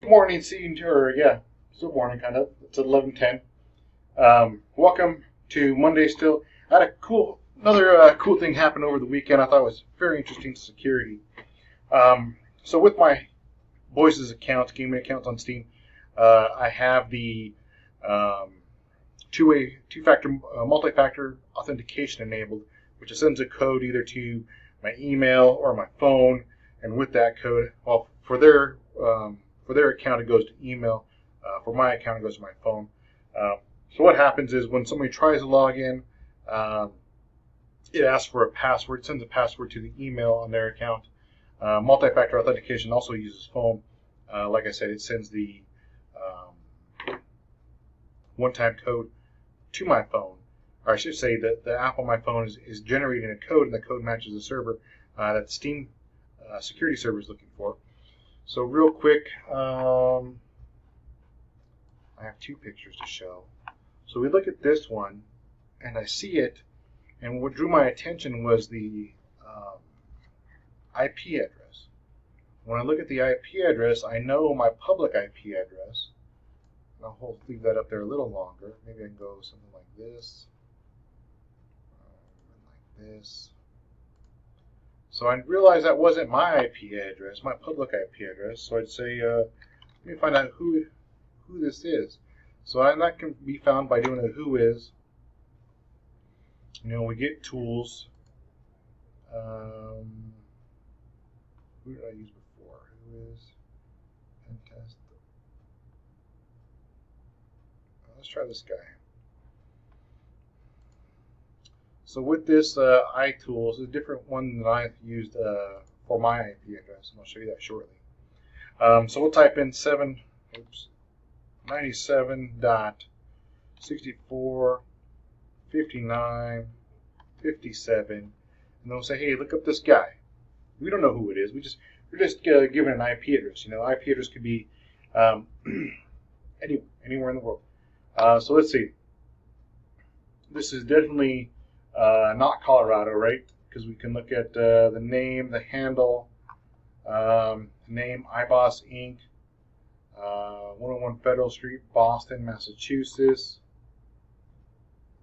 Morning, scene, or yeah, still morning, kind of. It's 11:10. Welcome to Monday. Still, I had another cool thing happen over the weekend. I thought it was very interesting to security. So with my boys' accounts, gaming accounts on Steam, I have the two-factor, multi-factor authentication enabled, which sends a code either to my email or my phone, and with that code, well, for their account, it goes to email. For my account, it goes to my phone. So what happens is when somebody tries to log in, it asks for a password. It sends a password to the email on their account. Multi-factor authentication also uses phone. Like I said, it sends the one-time code to my phone. Or I should say that the app on my phone is generating a code, and the code matches the server that the Steam security server is looking for. So real quick, I have two pictures to show. So we look at this one, and I see it, and what drew my attention was the IP address. When I look at the IP address, I know my public IP address. I'll leave that up there a little longer. Maybe I can go something like this, and like this. So I realized that wasn't my IP address, my public IP address. So I'd say, let me find out who this is. So that can be found by doing a who is. We get tools. Who did I use before? Who is? Pentest. Let's try this guy. So with this iTools, is a different one than I've used for my IP address, and I'll show you that shortly. So we'll type in 97.64.59.57, and they'll say, hey, look up this guy. We don't know who it is. We're just given an IP address. IP address could be anywhere in the world. So let's see. This is definitely not Colorado, right? Because we can look at the name, the handle, name, iBoss Inc., 101 Federal Street, Boston, Massachusetts.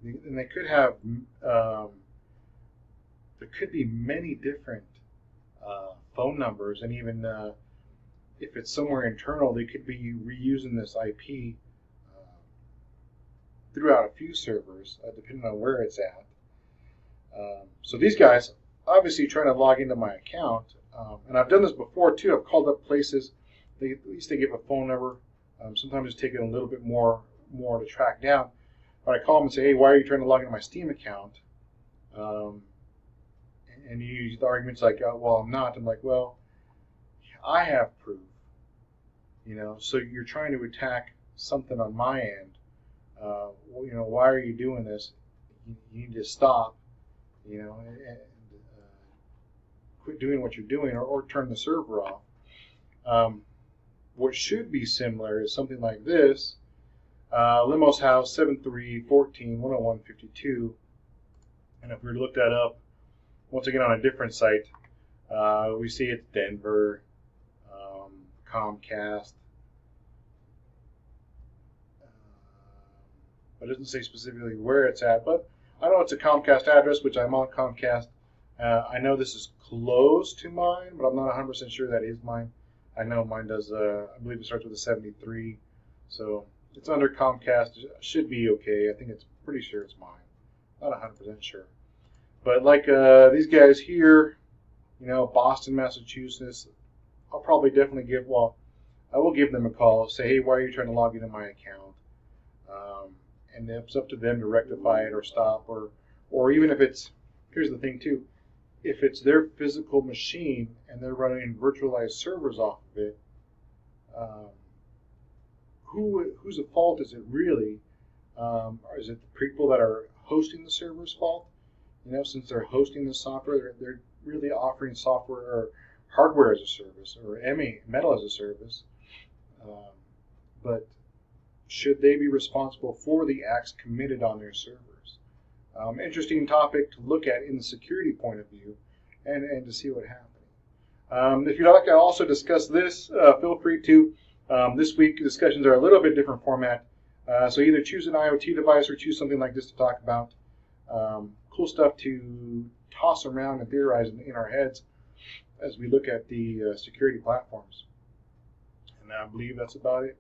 And they could have, there could be many different phone numbers, and even if it's somewhere internal, they could be reusing this IP throughout a few servers, depending on where it's at. So these guys obviously trying to log into my account, and I've done this before too. I've called up places. At least they give a phone number. Sometimes it's taking a little bit more to track down. But I call them and say, hey, why are you trying to log into my Steam account? And you use the arguments like, well, I'm not. I'm like, well, I have proof. So you're trying to attack something on my end. Why are you doing this? You need to stop. And quit doing what you're doing, or turn the server off. What should be similar is something like this. Limos House 7314-10152. And if we were to look that up, once again on a different site, we see it's Denver, Comcast. It doesn't say specifically where it's at, but I know it's a Comcast address, which I'm on Comcast. I know this is close to mine, but I'm not 100% sure that is mine. I know mine does, I believe it starts with a 73. So it's under Comcast. It should be okay. I think it's pretty sure it's mine. Not 100% sure. But like these guys here, Boston, Massachusetts, I'll probably definitely I will give them a call. Say, hey, why are you trying to log into my account? And it's up to them to rectify it or stop, or even if it's, here's the thing too, if it's their physical machine and they're running virtualized servers off of it, whose fault is it really? Or is it the people that are hosting the server's fault? Since they're hosting the software, they're really offering software or hardware as a service, or metal as a service. But should they be responsible for the acts committed on their servers? Interesting topic to look at in the security point of view, and to see what happens. If you'd like to also discuss this, feel free to This week, discussions are a little bit different format. So either choose an IoT device or choose something like this to talk about. Cool stuff to toss around and theorize in our heads as we look at the security platforms. And I believe that's about it.